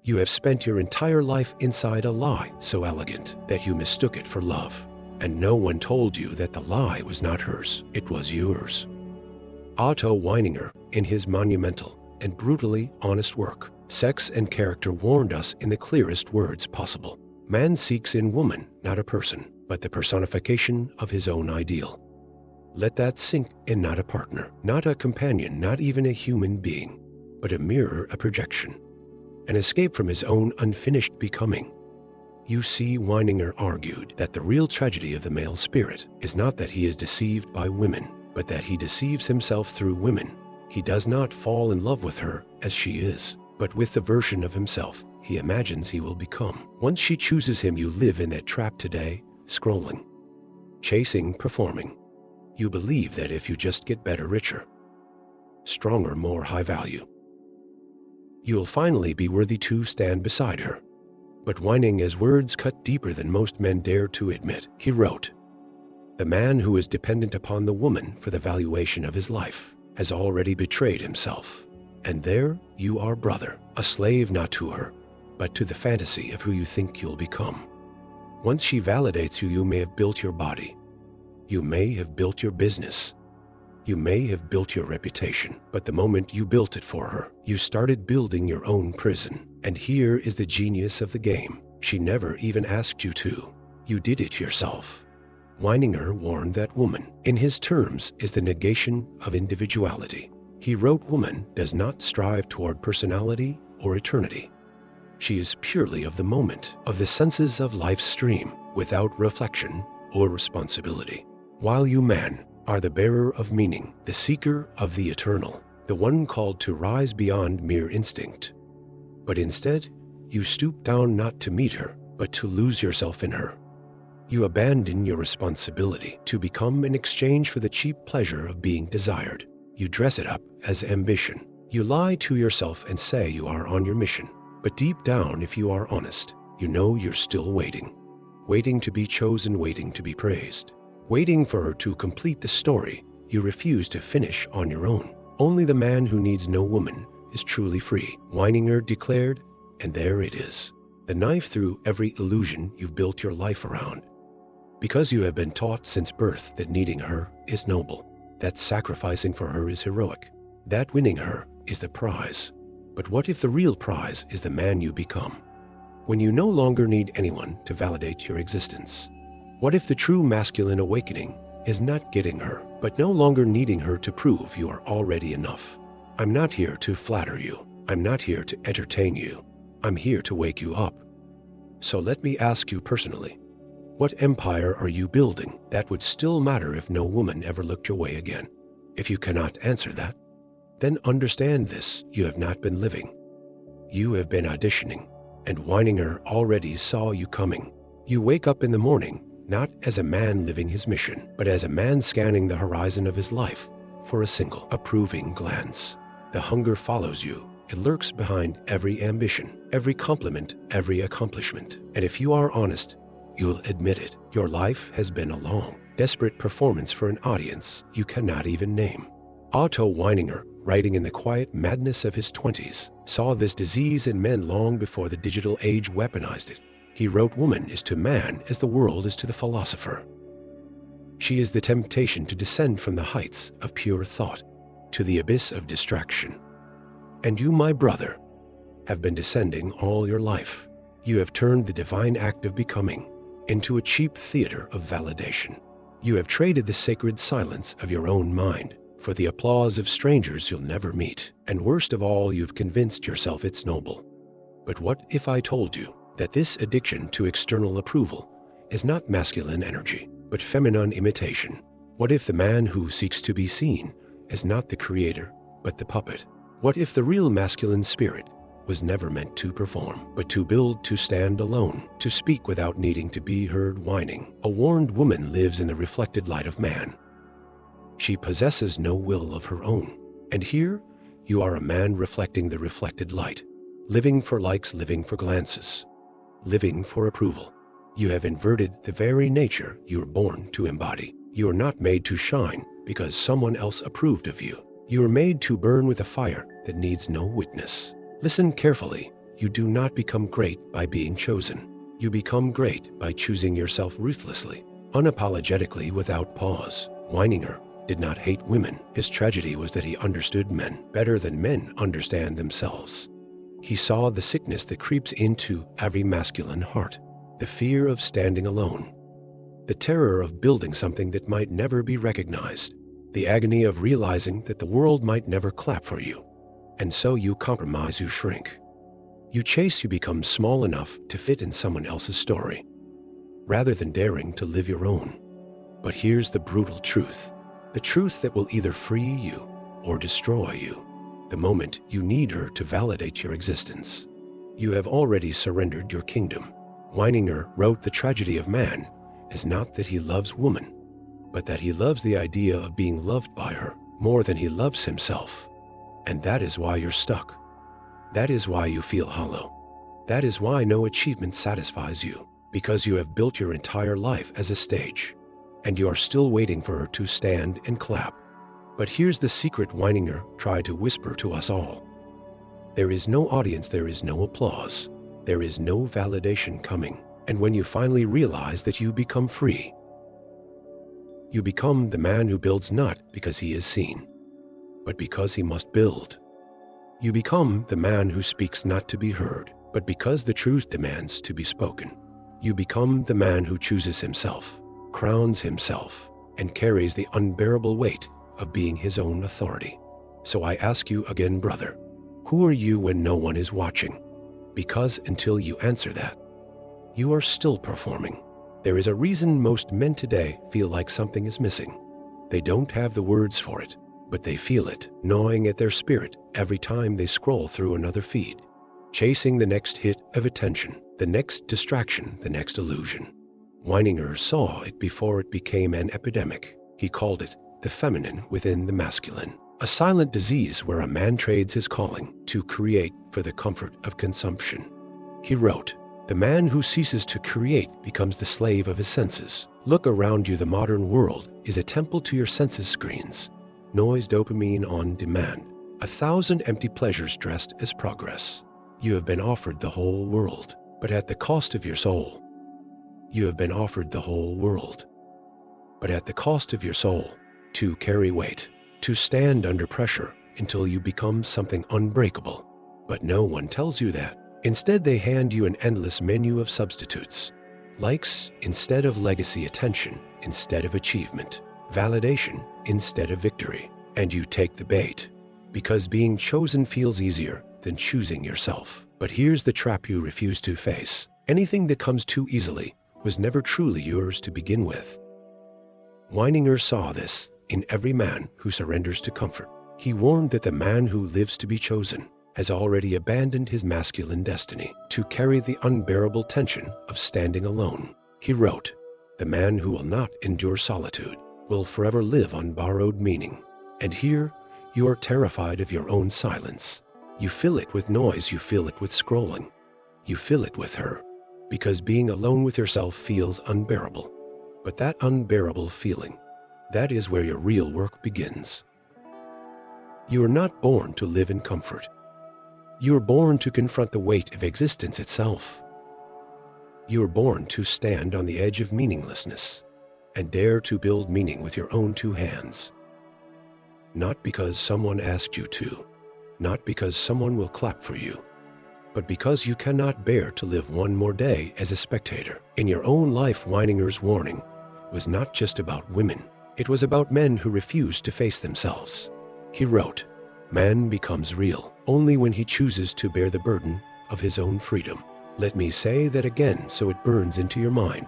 You have spent your entire life inside a lie so elegant that you mistook it for love. And no one told you that the lie was not hers, it was yours. Otto Weininger, in his monumental and brutally honest work, Sex and Character, warned us in the clearest words possible. Man seeks in woman not a person, but the personification of his own ideal. Let that sink in. Not a partner, not a companion, not even a human being, but a mirror, a projection, an escape from his own unfinished becoming. You see, Weininger argued that the real tragedy of the male spirit is not that he is deceived by women, but that he deceives himself through women. He does not fall in love with her as she is, but with the version of himself he imagines he will become. Once she chooses him, you live in that trap today, scrolling, chasing, performing. You believe that if you just get better, richer, stronger, more high value, you'll finally be worthy to stand beside her. But Weininger's words cut deeper than most men dare to admit. He wrote, "The man who is dependent upon the woman for the valuation of his life has already betrayed himself. And there you are, brother, a slave not to her, but to the fantasy of who you think you'll become. Once she validates you, you may have built your body. You may have built your business. You may have built your reputation, but the moment you built it for her, you started building your own prison. And here is the genius of the game. She never even asked you to. You did it yourself." Weininger warned that woman, in his terms, is the negation of individuality. He wrote, "Woman does not strive toward personality or eternity. She is purely of the moment, of the senses of life's stream, without reflection or responsibility. While you, man, are the bearer of meaning, the seeker of the eternal, the one called to rise beyond mere instinct. But instead, you stoop down not to meet her, but to lose yourself in her. You abandon your responsibility to become in exchange for the cheap pleasure of being desired. You dress it up as ambition. You lie to yourself and say you are on your mission. But deep down, if you are honest, you know you're still waiting. Waiting to be chosen, waiting to be praised. Waiting for her to complete the story you refuse to finish on your own. Only the man who needs no woman is truly free," Weininger declared, and there it is. The knife through every illusion you've built your life around. Because you have been taught since birth that needing her is noble, that sacrificing for her is heroic, that winning her is the prize. But what if the real prize is the man you become? When you no longer need anyone to validate your existence? What if the true masculine awakening is not getting her, but no longer needing her to prove you are already enough? I'm not here to flatter you. I'm not here to entertain you. I'm here to wake you up. So let me ask you personally, what empire are you building that would still matter if no woman ever looked your way again? If you cannot answer that, then understand this: you have not been living. You have been auditioning, and Weininger already saw you coming. You wake up in the morning not as a man living his mission, but as a man scanning the horizon of his life for a single approving glance. The hunger follows you. It lurks behind every ambition, every compliment, every accomplishment. And if you are honest, you'll admit it. Your life has been a long, desperate performance for an audience you cannot even name. Otto Weininger, writing in the quiet madness of his 20s, saw this disease in men long before the digital age weaponized it. He wrote, "Woman is to man as the world is to the philosopher. She is the temptation to descend from the heights of pure thought to the abyss of distraction. And you, my brother, have been descending all your life. You have turned the divine act of becoming into a cheap theater of validation. You have traded the sacred silence of your own mind for the applause of strangers you'll never meet. And worst of all, you've convinced yourself it's noble. But what if I told you that this addiction to external approval is not masculine energy, but feminine imitation? What if the man who seeks to be seen is not the creator, but the puppet? What if the real masculine spirit was never meant to perform, but to build, to stand alone, to speak without needing to be heard whining? A warned woman lives in the reflected light of man. She possesses no will of her own. And here you are, a man reflecting the reflected light, living for likes, living for glances, living for approval. You have inverted the very nature you were born to embody. You are not made to shine because someone else approved of you. You are made to burn with a fire that needs no witness. Listen carefully. you do not become great by being chosen. You become great by choosing yourself ruthlessly, unapologetically, without pause. Weininger did not hate women. His tragedy was that he understood men better than men understand themselves. He saw the sickness that creeps into every masculine heart, the fear of standing alone, the terror of building something that might never be recognized, the agony of realizing that the world might never clap for you. And so you compromise, you shrink. You chase, you become small enough to fit in someone else's story, rather than daring to live your own. But here's the brutal truth, the truth that will either free you or destroy you. The moment you need her to validate your existence, you have already surrendered your kingdom. Weininger wrote, the tragedy of man is not that he loves woman, but that he loves the idea of being loved by her more than he loves himself. And that is why you're stuck. That is why you feel hollow. That is why no achievement satisfies you, because you have built your entire life as a stage, and you are still waiting for her to stand and clap. But here's the secret Weininger tried to whisper to us all. There is no audience, there is no applause, there is no validation coming. And when you finally realize that, you become free. You become the man who builds not because he is seen, but because he must build. You become the man who speaks not to be heard, but because the truth demands to be spoken. You become the man who chooses himself, crowns himself, and carries the unbearable weight of being his own authority. So I ask you again, brother, who are you when no one is watching? Because until you answer that, you are still performing. There is a reason most men today feel like something is missing. They don't have the words for it, but they feel it gnawing at their spirit every time they scroll through another feed, chasing the next hit of attention, the next distraction, the next illusion. Weininger saw it before it became an epidemic. He called it the feminine within the masculine, a silent disease where a man trades his calling to create for the comfort of consumption. He wrote, the man who ceases to create becomes the slave of his senses. Look around you, the modern world is a temple to your senses screens. Noise, dopamine on demand, 1,000 empty pleasures dressed as progress. You have been offered the whole world, but at the cost of your soul. You have been offered the whole world, but at the cost of your soul, to carry weight, to stand under pressure until you become something unbreakable. But no one tells you that. Instead, they hand you an endless menu of substitutes. Likes instead of legacy, attention instead of achievement, validation instead of victory. And you take the bait, because being chosen feels easier than choosing yourself. But here's the trap you refuse to face. Anything that comes too easily was never truly yours to begin with. Weininger saw this in every man who surrenders to comfort. He warned that the man who lives to be chosen has already abandoned his masculine destiny to carry the unbearable tension of standing alone. He wrote, the man who will not endure solitude will forever live on borrowed meaning. And here, you are terrified of your own silence. You fill it with noise, you fill it with scrolling. You fill it with her, because being alone with yourself feels unbearable. But that unbearable feeling, that is where your real work begins. You are not born to live in comfort. You are born to confront the weight of existence itself. You are born to stand on the edge of meaninglessness and dare to build meaning with your own two hands. Not because someone asked you to, not because someone will clap for you, but because you cannot bear to live one more day as a spectator. In your own life, Weininger's warning was not just about women. It was about men who refused to face themselves. He wrote, man becomes real only when he chooses to bear the burden of his own freedom. Let me say that again so it burns into your mind.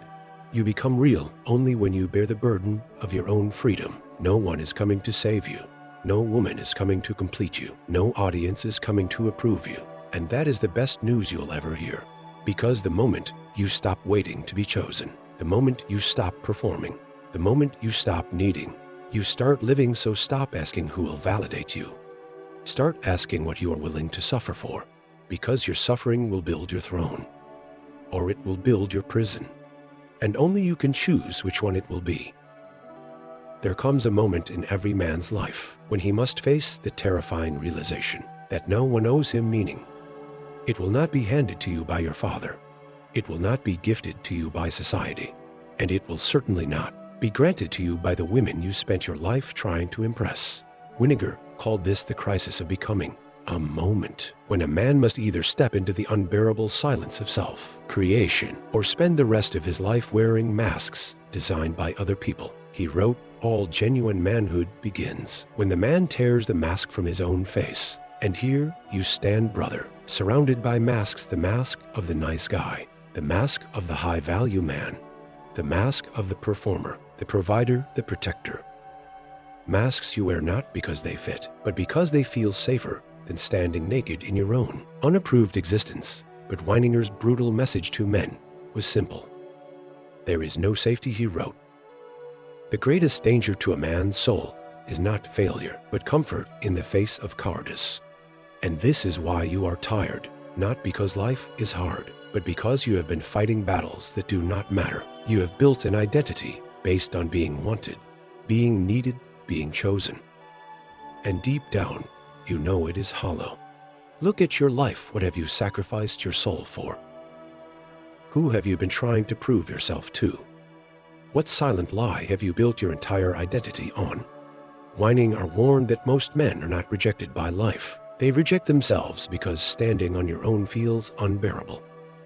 You become real only when you bear the burden of your own freedom. No one is coming to save you. No woman is coming to complete you. No audience is coming to approve you. And that is the best news you'll ever hear. Because the moment you stop waiting to be chosen, the moment you stop performing, the moment you stop needing, you start living. So stop asking who will validate you. Start asking what you are willing to suffer for, because your suffering will build your throne, or it will build your prison. And only you can choose which one it will be. There comes a moment in every man's life when he must face the terrifying realization that no one owes him meaning. It will not be handed to you by your father. It will not be gifted to you by society. And it will certainly not be granted to you by the women you spent your life trying to impress. Weininger called this the crisis of becoming, a moment when a man must either step into the unbearable silence of self-creation or spend the rest of his life wearing masks designed by other people. He wrote, "All genuine manhood begins when the man tears the mask from his own face. And here you stand, brother, surrounded by masks, the mask of the nice guy, the mask of the high-value man, the mask of the performer, the provider, the protector. Masks you wear not because they fit, but because they feel safer than standing naked in your own unapproved existence." But Weininger's brutal message to men was simple. There is no safety, he wrote. The greatest danger to a man's soul is not failure, but comfort in the face of cowardice. And this is why you are tired, not because life is hard, but because you have been fighting battles that do not matter. You have built an identity based on being wanted, being needed, being chosen. And deep down, you know it is hollow. Look at your life. What have you sacrificed your soul for? Who have you been trying to prove yourself to? What silent lie have you built your entire identity on? Weininger warned that most men are not rejected by life. They reject themselves because standing on your own feels unbearable,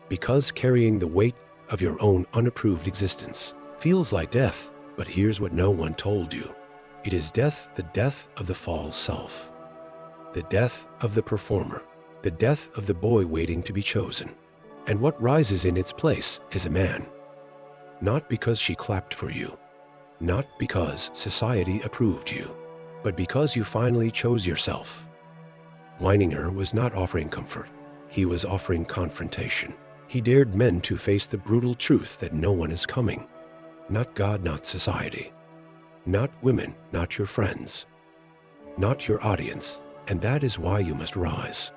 because carrying the weight of your own unapproved existence feels like death. But here's what no one told you. It is death, the death of the false self, the death of the performer, the death of the boy waiting to be chosen. And what rises in its place is a man. Not because she clapped for you, not because society approved you, but because you finally chose yourself. Weininger was not offering comfort. He was offering confrontation. He dared men to face the brutal truth that no one is coming. Not God, not society. Not women, not your friends. Not your audience. And that is why you must rise.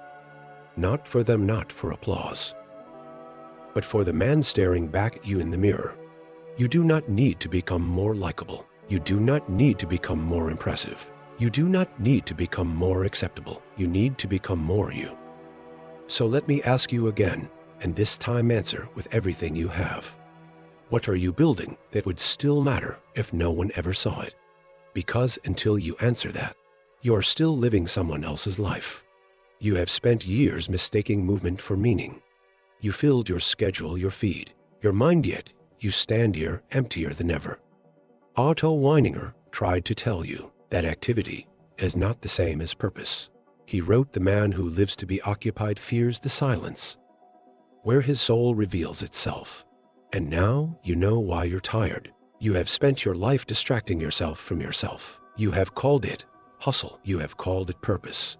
Not for them, not for applause, but for the man staring back at you in the mirror. You do not need to become more likable. You do not need to become more impressive. You do not need to become more acceptable. You need to become more you. So let me ask you again, and this time answer with everything you have. What are you building that would still matter if no one ever saw it? Because until you answer that, you are still living someone else's life. You have spent years mistaking movement for meaning. You filled your schedule, your feed, your mind, yet you stand here emptier than ever. Otto Weininger tried to tell you that activity is not the same as purpose. He wrote, "The man who lives to be occupied fears the silence, where his soul reveals itself." And now you know why you're tired. You have spent your life distracting yourself from yourself. You have called it hustle. You have called it purpose.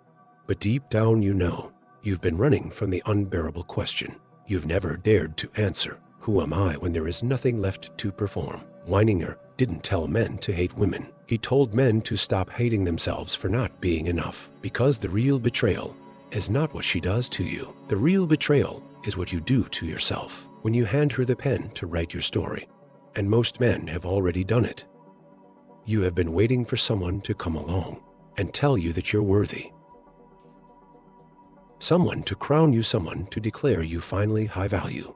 But deep down you know you've been running from the unbearable question you've never dared to answer. Who am I when there is nothing left to perform? Weininger didn't tell men to hate women. He told men to stop hating themselves for not being enough. Because the real betrayal is not what she does to you. The real betrayal is what you do to yourself when you hand her the pen to write your story. And most men have already done it. You have been waiting for someone to come along and tell you that you're worthy. Someone to crown you, someone to declare you finally high value.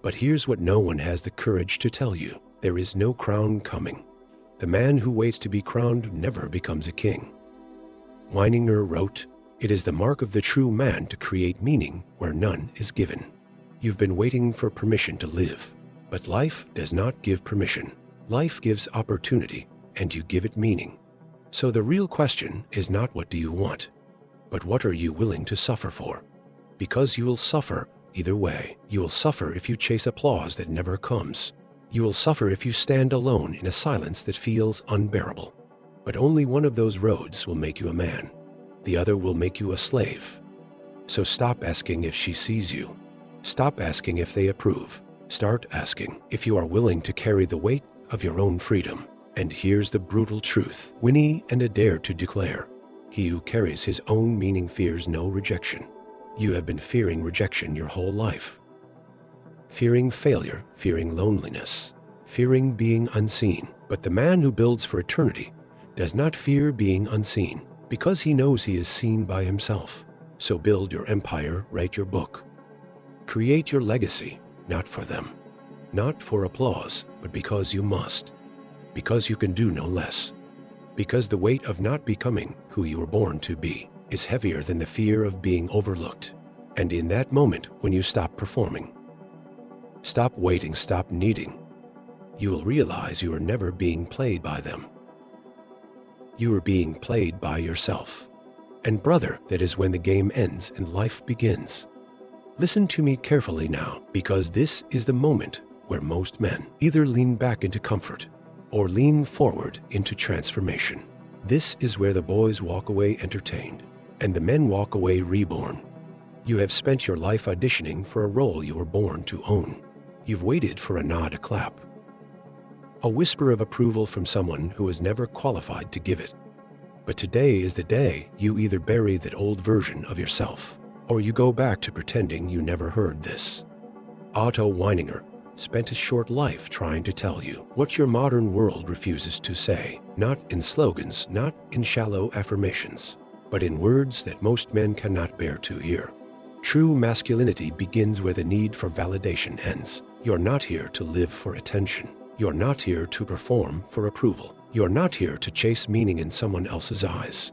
But here's what no one has the courage to tell you. There is no crown coming. The man who waits to be crowned never becomes a king. Weininger wrote, "It is the mark of the true man to create meaning where none is given." You've been waiting for permission to live, but life does not give permission. Life gives opportunity, and you give it meaning. So the real question is not what do you want, but what are you willing to suffer for? Because you will suffer either way. You will suffer if you chase applause that never comes. You will suffer if you stand alone in a silence that feels unbearable. But only one of those roads will make you a man. The other will make you a slave. So stop asking if she sees you. Stop asking if they approve. Start asking if you are willing to carry the weight of your own freedom. And here's the brutal truth. Winnie and a dare to declare. He who carries his own meaning fears no rejection. You have been fearing rejection your whole life. Fearing failure, fearing loneliness, fearing being unseen. But the man who builds for eternity does not fear being unseen because he knows he is seen by himself. So build your empire, write your book. Create your legacy, not for them. Not for applause, but because you must. Because you can do no less. Because the weight of not becoming who you were born to be is heavier than the fear of being overlooked. And in that moment, when you stop performing, stop waiting, stop needing, you will realize you are never being played by them. You are being played by yourself. And brother, that is when the game ends and life begins. Listen to me carefully now, because this is the moment where most men either lean back into comfort or lean forward into transformation. This is where the boys walk away entertained and the men walk away reborn. You have spent your life auditioning for a role you were born to own. You've waited for a nod, a clap, a whisper of approval from someone who was never qualified to give it. But today is the day you either bury that old version of yourself, or you go back to pretending you never heard this. Otto Weininger spent a short life trying to tell you what your modern world refuses to say, not in slogans, not in shallow affirmations, but in words that most men cannot bear to hear. True masculinity begins where the need for validation ends. You're not here to live for attention. You're not here to perform for approval. You're not here to chase meaning in someone else's eyes.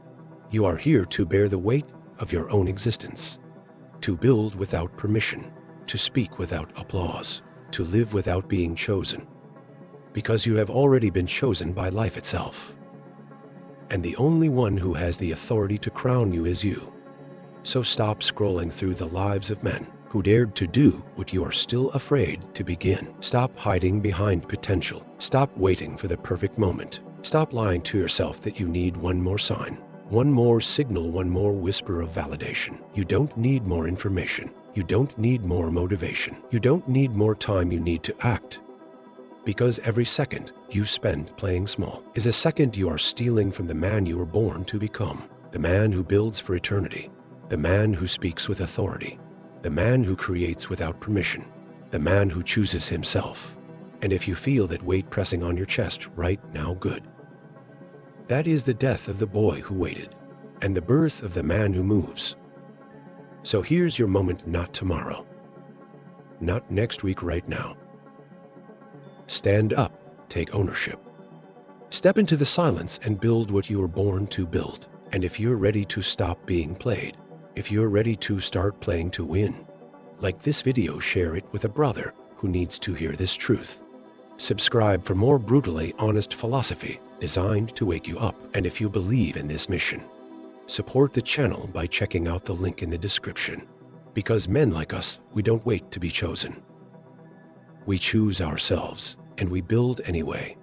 You are here to bear the weight of your own existence, to build without permission, to speak without applause, to live without being chosen, because you have already been chosen by life itself. And the only one who has the authority to crown you is you. So stop scrolling through the lives of men who dared to do what you are still afraid to begin. Stop hiding behind potential. Stop waiting for the perfect moment. Stop lying to yourself that you need one more sign, one more signal, one more whisper of validation. You don't need more information. You don't need more motivation. You don't need more time. You need to act. Because every second you spend playing small is a second you are stealing from the man you were born to become. The man who builds for eternity. The man who speaks with authority. The man who creates without permission. The man who chooses himself. And if you feel that weight pressing on your chest right now, good. That is the death of the boy who waited, and the birth of the man who moves. So here's your moment, not tomorrow, not next week, right now. Stand up, take ownership. Step into the silence and build what you were born to build. And if you're ready to stop being played, if you're ready to start playing to win, like this video, share it with a brother who needs to hear this truth. Subscribe for more brutally honest philosophy designed to wake you up. And if you believe in this mission, support the channel by checking out the link in the description. Because men like us, we don't wait to be chosen. We choose ourselves, and we build anyway.